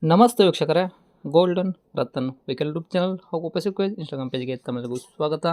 ನಮಸ್ತೆ ವೀಕ್ಷಕರೇ, golden Ratan vehicle YouTube channel ಹಾಗೂ ಫೇಸ್ಬುಕ್ ಪೇಜ್, ಇನ್ಸ್ಟಾಗ್ರಾಮ್ ಪೇಜ್ಗೆ ತಮ್ಮೆಲ್ಲರಿಗೂ ಸ್ವಾಗತ.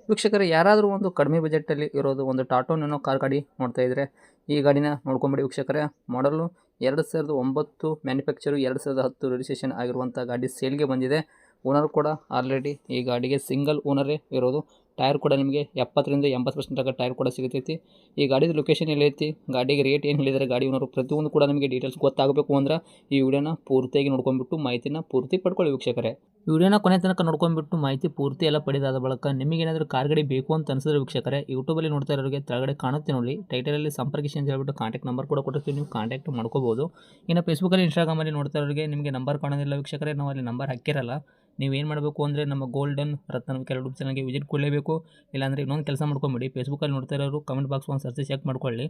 ವೀಕ್ಷಕರೇ, ಯಾರಾದರೂ ಒಂದು ಕಡಿಮೆ ಬಜೆಟಲ್ಲಿ ಇರೋದು ಒಂದು ಟಾಟೋ ನ್ಯಾನೋ ಕಾರ್ ಗಾಡಿ ನೋಡ್ತಾ ಇದ್ದರೆ ಈ ಗಾಡಿನ ನೋಡ್ಕೊಂಬಿಡಿ ವೀಕ್ಷಕರೇ. ಮಾಡಲು 2009 ಮ್ಯಾನುಫ್ಯಾಕ್ಚರು 2010 ರಿಜಿಸ್ಟ್ರೇಷನ್ ಆಗಿರುವಂಥ ಗಾಡಿ ಸೇಲ್ಗೆ ಬಂದಿದೆ. ಓನರ್ ಕೂಡ ಆಲ್ರೆಡಿ ಈ ಗಾಡಿಗೆ ಸಿಂಗಲ್ ಓನರೇ ಇರೋದು. ಟೈರ್ ಕೂಡ ನಿಮಗೆ 70 ರಿಂದ 80% ತನಕ ಟೈರ್ ಕೂಡ ಸಿಗುತ್ತೈತಿ. ಈ ಗಾಡಿದು ಲೊಕೇಶನ್ ಎಲ್ಲೈತಿ, ಗಾಡಿಗೆ ರೇಟ್ ಏನು ಹೇಳಿದರೆ ಗಾಡಿ ಓನರು ಪ್ರತಿಯೊಂದು ಕೂಡ ನಿಮಗೆ ಡೀಟೇಲ್ಸ್ ಗೊತ್ತಾಗಬೇಕು ಅಂದ್ರೆ ಈ ವಿಡಿಯೋನ ಪೂರ್ತಿಯಾಗಿ ನೋಡ್ಕೊಂಡ್ಬಿಟ್ಟು ಮಾಹಿತಿನ ಪೂರ್ತಿ ಪಡ್ಕೊಳ್ಳಿ ವೀಕ್ಷಕರೇ. ವಿಡಿಯೋನ ಕೊನೆ ತನಕ ನೋಡ್ಕೊಂಡ್ಬಿಟ್ಟು ಮಾಹಿತಿ ಪೂರ್ತಿ ಎಲ್ಲ ಪಡೆದಾದ ಬಳಿಕ ನಿಮಗೇನಾದರೂ ಕಾರ್ ಗಾಡಿ ಬೇಕು ಅಂತ ಅನಿಸಿದ್ರೆ ವೀಕ್ಷಕರೇ, ಯೂಟ್ಯೂಬಲ್ಲಿ ನೋಡ್ತಾ ಇರೋರಿಗೆ ಕೆಳಗಡೆ ಕಾಣುತ್ತೆ ನೋಡಿ, ಟೈಟಲಲ್ಲಿ ಸಂಪರ್ಕಿಸಿ ಅಂತ ಹೇಳ್ಬಿಟ್ಟು ಕಾಂಟ್ಯಾಕ್ಟ್ ನಂಬರ್ ಕೂಡ ಕೊಟ್ಟಿರ್ತೀವಿ, ನೀವು ಕಾಂಟ್ಯಾಕ್ಟ್ ಮಾಡ್ಕೋಬೋದು. ಇನ್ನು ಫೇಸ್ಬುಕ್ಕಲ್ಲಿ ಇನ್ಸ್ಟಾಗ್ರಾಮಲ್ಲಿ ನೋಡ್ತಾ ಇರೋರಿಗೆ ನಿಮಗೆ ನಂಬರ್ ಕಾಣೋದಿಲ್ಲ ವೀಕ್ಷಕರೇ, ನಾವು ಅಲ್ಲಿ ನಂಬರ್ ಹಾಕಿರಲ್ಲ. ನೀವೇನು ಮಾಡಬೇಕು ಅಂದರೆ ನಮ್ಮ ಗೋಲ್ಡನ್ ರತ್ನ ಯೂಟ್ಯೂಬ್ ಚಾನಲ್ಗೆ ವಿಸಿಟ್ ಕೊಡಲೇಬೇಕು. ಇಲ್ಲಾಂದರೆ ಇನ್ನೊಂದು ಕೆಲಸ ಮಾಡ್ಕೊಂಬಿಡಿ, ಫೇಸ್ಬುಕ್ಕಲ್ಲಿ ನೋಡ್ತಾ ಇರೋರು ಕಮೆಂಟ್ ಬಾಕ್ಸ್ ಒಂದು ಸರ್ಚ್ ಚೆಕ್ ಮಾಡ್ಕೊಳ್ಳಿ.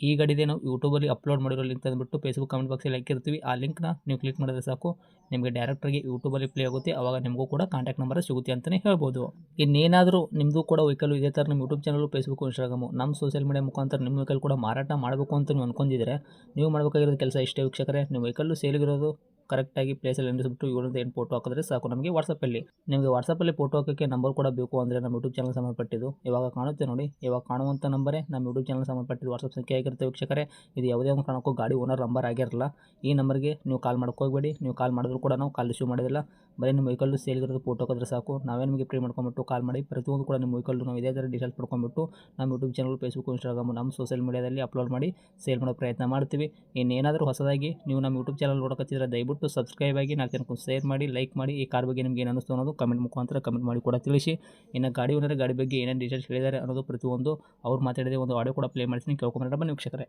ಈ ಗಾಡಿದೆ ನಾವು ಯೂಟ್ಯೂಬಲ್ಲಿ ಅಪ್ಲೋಡ್ ಮಾಡಿರೋ ಲಿಂಕ್ ತಂದುಬಿಟ್ಟು ಫೇಸ್ಬುಕ್ ಕಮೆಂಟ್ ಬಾಕ್ಸಲ್ಲಿ ಹಾಕಿರ್ತೀವಿ. ಆ ಲಿಂಕ್ನ ನೀವು ಕ್ಲಿಕ್ ಮಾಡಿದ್ರೆ ಸಾಕು, ನಿಮಗೆ ಡೈರೆಕ್ಟಾಗಿ ಯೂಟ್ಯೂಬಲ್ಲಿ ಪ್ಲೇ ಆಗುತ್ತೆ. ಆವಾಗ ನಿಮಗೂ ಕೂಡ ಕಾಂಟ್ಯಾಕ್ಟ್ ನಂಬರ್ ಸಿಗುತ್ತೆ ಅಂತಲೇ ಹೇಳ್ಬೋದು. ಇನ್ನೇನಾದರೂ ನಿಮ್ಮದು ಕೂಡ ವೆಹಿಕಲ್ ಇದೇ ಥರ ನಿಮ್ಮ ಯೂಟ್ಯೂಬ್ ಚಾನಲ್, ಫೇಸ್ಬುಕ್, ಇನ್ಸ್ಟಾಗ್ರಾಮು, ನಮ್ಮ ಸೋಷಿಯಲ್ ಮೀಡಿಯಾ ಮುಖಾಂತರ ನಿಮ್ಮ ವೆಹಿಕಲ್ ಕೂಡ ಮಾರಾಟ ಮಾಡಬೇಕು ಅಂತ ನೀವು ಅಂದ್ಕೊಂಡಿದ್ರೆ ನೀವು ಮಾಡಬೇಕಾಗಿರೋದು ಕೆಲಸ ಇಷ್ಟೇ ವೀಕ್ಷಕರೇ. ನಿಮ್ಮ ವೆಹಿಕಲ್ಲು ಸೇಲಿಗಿರೋದು ಕರೆಕ್ಟಾಗಿ ಪ್ಲೇಸಲ್ಲಿ ನಿಲ್ಲಿಸ್ಬಿಟ್ಟು 7 ಫೋಟೋ ಹಾಕಿದ್ರೆ ಸಾಕು ನಮಗೆ ವಾಟ್ಸಪ್ಪಲ್ಲಿ. ನಿಮಗೆ ವಾಟ್ಸಪ್ಪಲ್ಲಿ ಫೋಟೋ ಹಾಕೋಕ್ಕೆ ನಂಬರ್ ಕೂಡ ಬೇಕು ಅಂದರೆ ನಮ್ಮ ಯೂಟ್ಯೂಬ್ ಚಾನಲ್ ಸಂಬಂಧಪಟ್ಟಿದ್ದು ಇವಾಗ ಕಾಣುತ್ತೆ ನೋಡಿ, ಇವಾಗ ಕಾಣುವಂಥ ನಂಬರೇ ನಮ್ಮ ಯೂಟ್ಯೂಬ್ ಚಾನಲ್ ಸಂಬಂಧಪಟ್ಟಿದ್ದು ವಾಟ್ಸಪ್ ಸಂಖ್ಯೆ ಆಗಿರುತ್ತೆ ವೀಕ್ಷಕರೇ. ಇದು ಯಾವುದೇ ಒಂದು ಕಾರಣಕ್ಕೂ ಗಾಡಿ ಓನರ್ ನಂಬರ್ ಆಗಿರಲ್ಲ. ಈ ನಂಬರ್ಗೆ ನೀವು ಕಾಲ್ ಹೋಗಬೇಡಿ. ನೀವು ಕಾಲ್ ಮಾಡಿದ್ರು ಕೂಡ ನಾವು ಕಾಲ್ ರಿಸೀವ್ ಮಾಡೋದಿಲ್ಲ. ಬರೀ ನಿಮ್ಮ ವೆಹಿಕಲ್ಲು ಸೇಲ್ಗಿರೋದು ಫೋಟೋ ಹಾಕಿದ್ರೆ ಸಾಕು, ನಾವೇ ನಿಮಗೆ ಪ್ರೀ ಮಾಡ್ಕೊಂಬಿಟ್ಟು ಕಾಲ್ ಮಾಡಿ ಪ್ರತಿಯೊಂದು ಕೂಡ ನಿಮ್ಮ ವೆಹಿಕಲ್ಲು ನಾವು ಇದೇ ಥರ ಡೀಟೇಲ್ಸ್ ಪಡ್ಕೊಂಡ್ಬಿಟ್ಟು ನಮ್ಮ ಯೂಟ್ಯೂಬ್ ಚಾನಲ್, ಫೇಸ್ಬುಕ್, ಇನ್ಸ್ಟಾಗ್ರಾಮು, ನಮ್ಮ ಸೋಷಿಯಲ್ ಮೀಡಿಯಾದಲ್ಲಿ ಅಪ್ಲೋಡ್ ಮಾಡಿ ಸೇಲ್ ಮಾಡೋ ಪ್ರಯತ್ನ ಮಾಡ್ತೀವಿ. ಇನ್ನೇನಾದರೂ ಹೊಸದಾಗಿ ನೀವು ನಮ್ಮ ಯೂಟ್ಯೂಬ್ ಚಾನಲ್ ನೋಡೋಕತ್ತಿದ್ರೆ ದಯವಿಟ್ಟು ಸಬ್ಸ್ಕ್ರೈಬ್ ಆಗಿ, 4 ಜನಕ್ಕೂ ಶೇರ್ ಮಾಡಿ, ಲೈಕ್ ಮಾಡಿ. ಈ ಕಾರ್ ಬಗ್ಗೆ ನಿಮಗೆ ಏನು ಅನ್ನಿಸ್ತು ಅನ್ನೋದು ಕಮೆಂಟ್ ಮುಖಾಂತರ ಕಮೆಂಟ್ ಮಾಡಿ ಕೂಡ ತಿಳಿಸಿ. ಇನ್ನು ಗಾಡಿ ಓನರ್ ಗಾಡಿ ಬಗ್ಗೆ ಏನೇನು ಡೀಟೇಲ್ಸ್ ಹೇಳಿದ್ದಾರೆ ಅನ್ನೋದು ಪ್ರತಿಯೊಂದು ಅವ್ರು ಮಾತಾಡಿದ ಒಂದು ಆಡಿಯೋ ಕೂಡ ಪ್ಲೇ ಮಾಡ್ತೀನಿ, ಕೇಳ್ಕೊಂಬರೋಣ ಬನ್ನಿ ವೀಕ್ಷಕರೇ.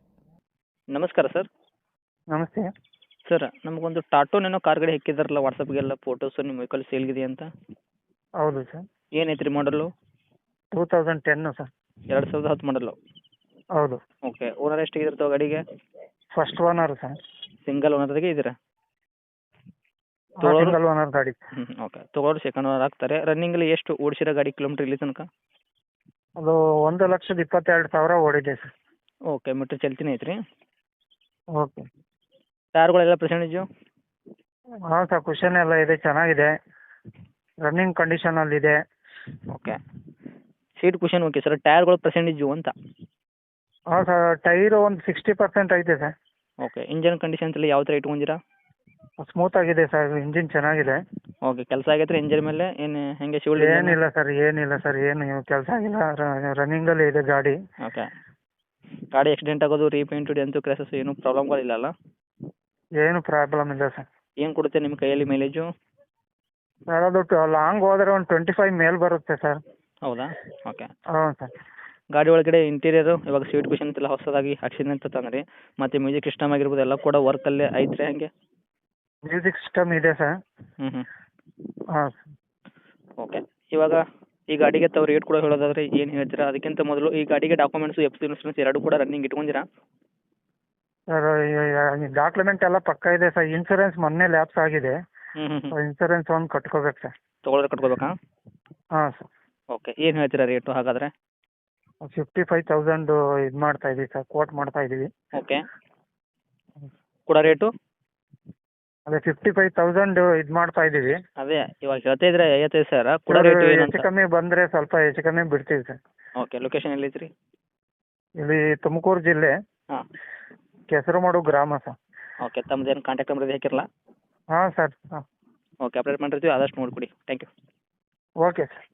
ನಮಸ್ಕಾರ ಸರ್. ನಮಸ್ತೆ. ಸರ್, ನಮಗೊಂದು ಟಾಟೋ ನ್ಯಾನೋ ಕಾರ್ ಗಾಡಿ ಹಾಕಿದಾರಲ್ಲ ವಾಟ್ಸಪ್ಗೆಲ್ಲ ಫೋಟೋಸು, ನಿಮ್ಮ ವೆಹಿಕಲ್ ಸೇಲ್ಗಿದೆ ಅಂತ. ಹೌದು ಸರ್. ಏನೈತ್ರಿ ಮಾಡಲು? 2010 ಸರ್. 2010 ಮಾಡಲು. ಹೌದು. ಓಕೆ. ಓನರ್ ಎಷ್ಟಿಗಿರ್ತಾವೆ ಗಾಡಿಗೆ? First owner sir. ಸಿಂಗಲ್ ಓನರ್ದಾಗೆ ಇದ್ದೀರಾ? ಸಿಂಗಲ್ ಓನರ್ ಗಾಡಿ. ಓಕೆ. ತೊಗೊಳೋರು ಸೆಕೆಂಡ್ ಓನರ್ ಆಗ್ತಾರೆ. ರನ್ನಿಂಗಲ್ಲಿ ಎಷ್ಟು ಓಡಿಸಿರೋ ಗಾಡಿ ಕಿಲೋಮೀಟ್ರ್ ಇಲ್ಲಿ ತನಕ? ಅದು 1,22,000 ಓಡಿದೆ ಸರ್. ಓಕೆ. ಮೀಟ್ರ್ ಚಲ್ತಿನೇ ಐತ್ರಿ? ಓಕೆ. ಟೈರ್ಗಳೆಲ್ಲ ಪರ್ಸೆಂಟೇಜು? ಹಾಂ ಸರ್, ಕುಷನ್ ಎಲ್ಲ ಇದೆ, ಚೆನ್ನಾಗಿದೆ, ರನ್ನಿಂಗ್ ಕಂಡೀಷನಲ್ಲಿದೆ. Okay. Seat cushion okay sir. ಟೈರ್ಗಳು ಪರ್ಸೆಂಟೇಜು ಅಂತ? ಹಾಂ ಸರ್, ಟೈರು ಒಂದು 60% ಐತೆ ಸರ್. ಓಕೆ. ಇಂಜನ್ ಕಂಡೀಷನ್ಸ್ ಎಲ್ಲ ಯಾವ ಥರ ಇಟ್ಕೊಂಡಿರಾ? ಸ್ಮೂತ್ ಆಗಿದೆ ಸರ್, ಇಂಜಿನ್ ಚೆನ್ನಾಗಿದೆ. ಓಕೆ. ಕೆಲಸ ಆಗೈತೆ ಇಂಜನ್ ಮೇಲೆ? ಏನು ಹೆಂಗೆ ಶಿವಲ್? ಏನಿಲ್ಲ ಸರ್, ಏನು ಕೆಲಸ ಆಗಿಲ್ಲ, ರನ್ನಿಂಗಲ್ಲಿ ಇದೆ ಗಾಡಿ. ಓಕೆ. ಗಾಡಿ ಆಕ್ಸಿಡೆಂಟ್ ಆಗೋದು, ರೀಪೇಂಟು, ಡೆಂತು, ಕ್ರ್ಯಾಸಸ್ ಏನು ಪ್ರಾಬ್ಲಮ್ಗಳಿಲ್ಲಲ್ಲ? ಏನು ಪ್ರಾಬ್ಲಮ್ ಇಲ್ಲ ಸರ್. ಏನು ಕೊಡುತ್ತೆ ನಿಮ್ಮ ಕೈಯಲ್ಲಿ ಮೈಲೇಜು? ಸರ್, ಅದು ಲಾಂಗ್ ಹೋದರೆ ಒಂದು 25 ಮೇಲೆ ಬರುತ್ತೆ ಸರ್. ಹೌದಾ? ಓಕೆ. ಹ್ಞೂ ಸರ್. ಗಾಡಿ ಒಳಗಡೆ ಇಂಟೀರಿಯರು ಇವಾಗ ಸೀಟ್ ಕುಷನ್ ಎಲ್ಲ ಹೊಸದಾಗಿ ಹಾಕ್ಸಿದ್ದೀನಿ ಅಂತ ತಂದ್ರಿ, ಮತ್ತು ಮ್ಯೂಸಿಕ್ ಸಿಸ್ಟಮ್ ಆಗಿರ್ಬೋದು ಎಲ್ಲ ಕೂಡ ವರ್ಕಲ್ಲೇ ಐತ್ರಿ ಹಂಗೆ? ಮ್ಯೂಸಿಕ್ ಸಿಸ್ಟಮ್ ಇದೆ ಸರ್. ಹ್ಞೂ. ಹಾಂ. ಓಕೆ. ಇವಾಗ ಈ ಗಾಡಿಗೆ ತಾವು ರೇಟ್ ಕೂಡ ಹೇಳೋದಾದರೆ ಏನು ಹೇಳ್ತೀರಾ? ಅದಕ್ಕಿಂತ ಮೊದಲು ಈ ಗಾಡಿಗೆ ಡಾಕ್ಯುಮೆಂಟ್ಸು, ಎಫ್ ಸಿ ಇನ್ಸೂರೆನ್ಸ್ ಎರಡೂ ಕೂಡ ರನ್ನಿಂಗ್ ಇಟ್ಕೊಂಡಿರಾ? ಸರ್, ಡಾಕ್ಯುಮೆಂಟ್ ಎಲ್ಲ ಪಕ್ಕ ಇದೆ ಸರ್. ಇನ್ಸೂರೆನ್ಸ್ ಮೊನ್ನೆ ಲ್ಯಾಪ್ಸ್ ಆಗಿದೆ. ಇನ್ಸೂರೆನ್ಸ್ ಒಂದು ಕಟ್ಕೋಬೇಕು ಸರ್. ತೊಗೊಳೋದ್ರೆ ಕಟ್ಕೋಬೇಕಾ? ಹಾಂ ಸರ್. ಓಕೆ. ಏನು ಹೇಳ್ತೀರಾ ರೇಟು ಹಾಗಾದರೆ? 55,000 ಇದು ಮಾಡ್ತಾ ಇದ್ದೀವಿ ಸರ್, ಕೋಟ್ ಮಾಡ್ತಾ ಇದ್ದೀವಿ. ಓಕೆ. ಕೂಡ ರೇಟು? ಅದೇ 55,000 ಇದು ಮಾಡ್ತಾ ಇದ್ದೀವಿ. ಅದೇ ಇವಾಗ ಹೇಳ್ತಾ ಇದ್ರೆ 55,000 ಕೂಡ ರೇಟು ಏನು ಹೆಚ್ಚು ಅಂತ? ಕಮ್ಮಿ ಬಂದರೆ ಸ್ವಲ್ಪ ಹೆಚ್ಚು ಕಮ್ಮಿ ಬಿಡ್ತೀವಿ ಸರ್. ಓಕೆ. ಲೊಕೇಶನ್ ಎಲ್ಲೈತ್ರಿ? ಇಲ್ಲಿ ತುಮಕೂರು ಜಿಲ್ಲೆ, ಹಾಂ. ಕೆಸರುಮಾಡು ಗ್ರಾಮ ಸರ್. ಓಕೆ. ತಮ್ಮದೇನು ಕಾಂಟ್ಯಾಕ್ಟ್ ನಂಬರ್ ಇದೆ ಹಾಕಿರಲ್ಲ? ಹಾಂ ಸರ್. ಹಾಂ. ಓಕೆ. ಅಪ್ಡೇಟ್ ಮಾಡಿರ್ತೀವಿ, ಆದಷ್ಟು ನೋಡಿಕೊಡಿ. Thank you. Okay sir.